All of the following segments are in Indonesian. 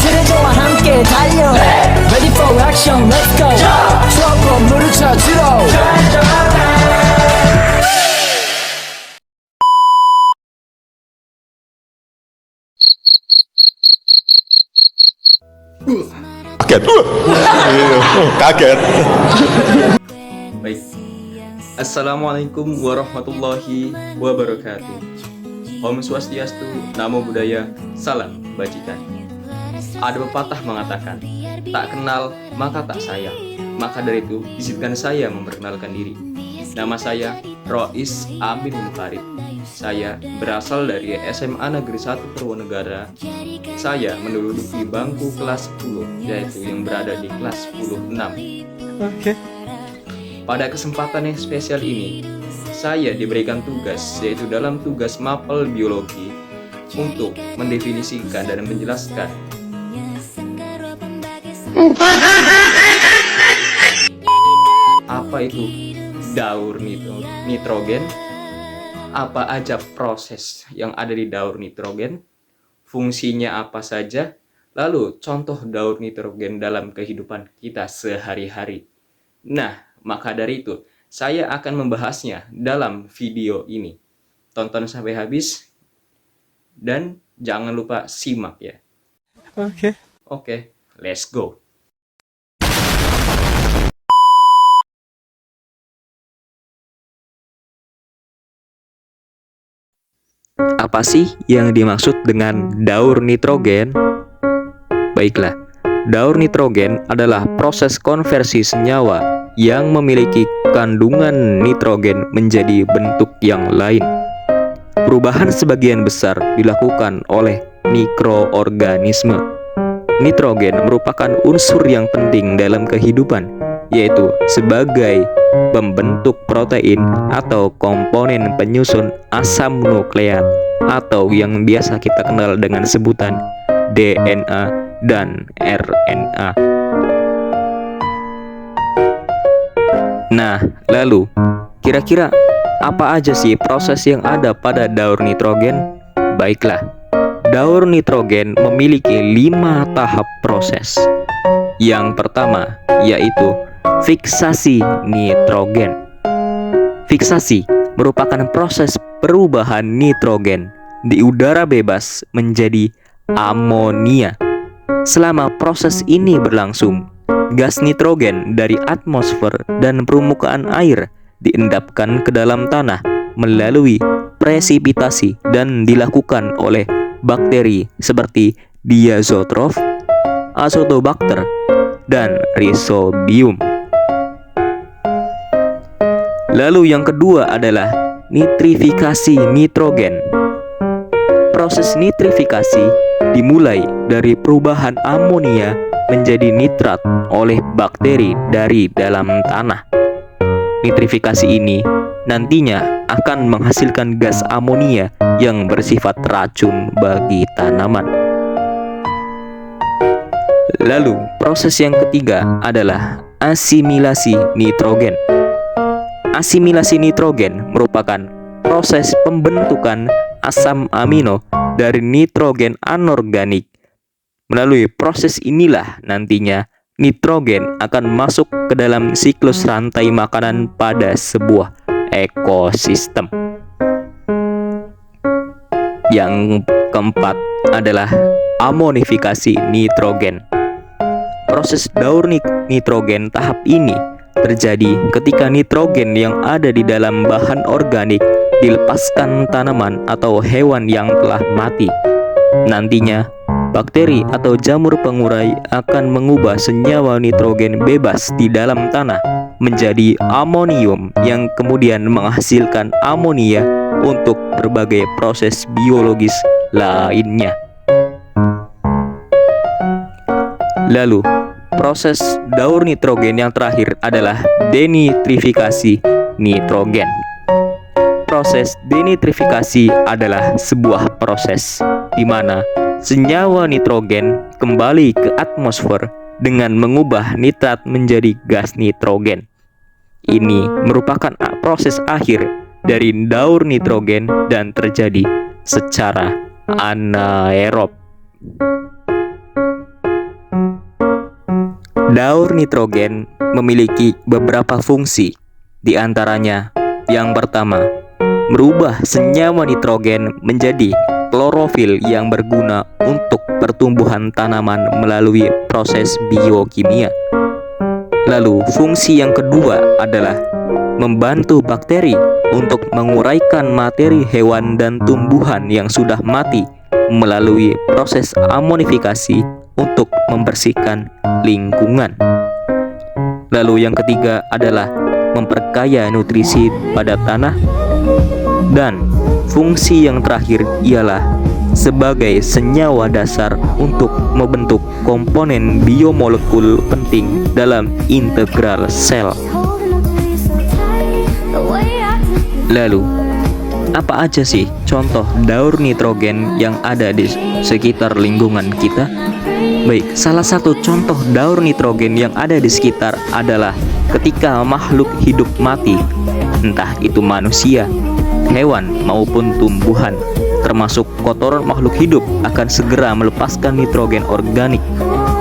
트레저와 함께 달려 Ready for action, let's go 추억 건물을 찾으러 Kaget. Kaget. Baik. Assalamualaikum warahmatullahi wabarakatuh. Om Swastiastu, Namo Buddhaya, Salam Kebajikan. Ada pepatah mengatakan, tak kenal maka tak sayang. Maka dari itu, izinkan saya memperkenalkan diri. Nama saya Rois Amin Farid. Saya berasal dari SMA Negeri 1 Purwonegara. Saya menduduki bangku kelas 10, yaitu yang berada di kelas 10-6. Pada kesempatan yang spesial ini, saya diberikan tugas, yaitu dalam tugas mapel biologi, untuk mendefinisikan dan menjelaskan apa itu daur nitrogen, apa aja proses yang ada di daur nitrogen, fungsinya apa saja, lalu contoh daur nitrogen dalam kehidupan kita sehari-hari. Nah, maka dari itu, saya akan membahasnya dalam video ini. Tonton sampai habis, dan jangan lupa simak ya. Oke, let's go. Apa sih yang dimaksud dengan daur nitrogen? Baiklah, daur nitrogen adalah proses konversi senyawa yang memiliki kandungan nitrogen menjadi bentuk yang lain. Perubahan sebagian besar dilakukan oleh mikroorganisme. Nitrogen merupakan unsur yang penting dalam kehidupan, yaitu sebagai pembentuk protein atau komponen penyusun asam nukleat atau yang biasa kita kenal dengan sebutan DNA dan RNA. Nah, lalu kira-kira apa aja sih proses yang ada pada daur nitrogen? Baiklah, daur nitrogen memiliki 5 tahap proses. Yang pertama yaitu fiksasi nitrogen. Fiksasi merupakan proses perubahan nitrogen di udara bebas menjadi amonia. Selama proses ini berlangsung, gas nitrogen dari atmosfer dan permukaan air diendapkan ke dalam tanah melalui presipitasi dan dilakukan oleh bakteri seperti Diazotrof, Azotobacter, dan Rhizobium. Lalu yang kedua adalah nitrifikasi nitrogen. Proses nitrifikasi dimulai dari perubahan amonia menjadi nitrat oleh bakteri dari dalam tanah. Nitrifikasi ini nantinya akan menghasilkan gas amonia yang bersifat racun bagi tanaman. Lalu, proses yang ketiga adalah asimilasi nitrogen. Asimilasi nitrogen merupakan proses pembentukan asam amino dari nitrogen anorganik. Melalui proses inilah nantinya nitrogen akan masuk ke dalam siklus rantai makanan pada sebuah ekosistem. Yang keempat adalah amonifikasi nitrogen. Proses daur nitrogen tahap ini terjadi ketika nitrogen yang ada di dalam bahan organik dilepaskan tanaman atau hewan yang telah mati. Nantinya, bakteri atau jamur pengurai akan mengubah senyawa nitrogen bebas di dalam tanah menjadi amonium yang kemudian menghasilkan amonia untuk berbagai proses biologis lainnya. Lalu, proses daur nitrogen yang terakhir adalah denitrifikasi nitrogen. Proses denitrifikasi adalah sebuah proses di mana senyawa nitrogen kembali ke atmosfer dengan mengubah nitrat menjadi gas nitrogen. Ini merupakan proses akhir dari daur nitrogen dan terjadi secara anaerob. Daur nitrogen memiliki beberapa fungsi, di antaranya yang pertama, merubah senyawa nitrogen menjadi klorofil yang berguna untuk pertumbuhan tanaman melalui proses biokimia. Lalu, fungsi yang kedua adalah membantu bakteri untuk menguraikan materi hewan dan tumbuhan yang sudah mati melalui proses amonifikasi untuk membersihkan lingkungan. Lalu yang ketiga adalah memperkaya nutrisi pada tanah. Dan fungsi yang terakhir ialah sebagai senyawa dasar untuk membentuk komponen biomolekul penting dalam integral sel. Lalu, apa aja sih contoh daur nitrogen yang ada di sekitar lingkungan kita? Baik, salah satu contoh daur nitrogen yang ada di sekitar adalah ketika makhluk hidup mati, entah itu manusia, hewan maupun tumbuhan, termasuk kotoran makhluk hidup akan segera melepaskan nitrogen organik.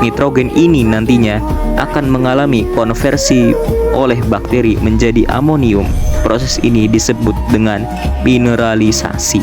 Nitrogen ini nantinya akan mengalami konversi oleh bakteri menjadi amonium. Proses ini disebut dengan mineralisasi.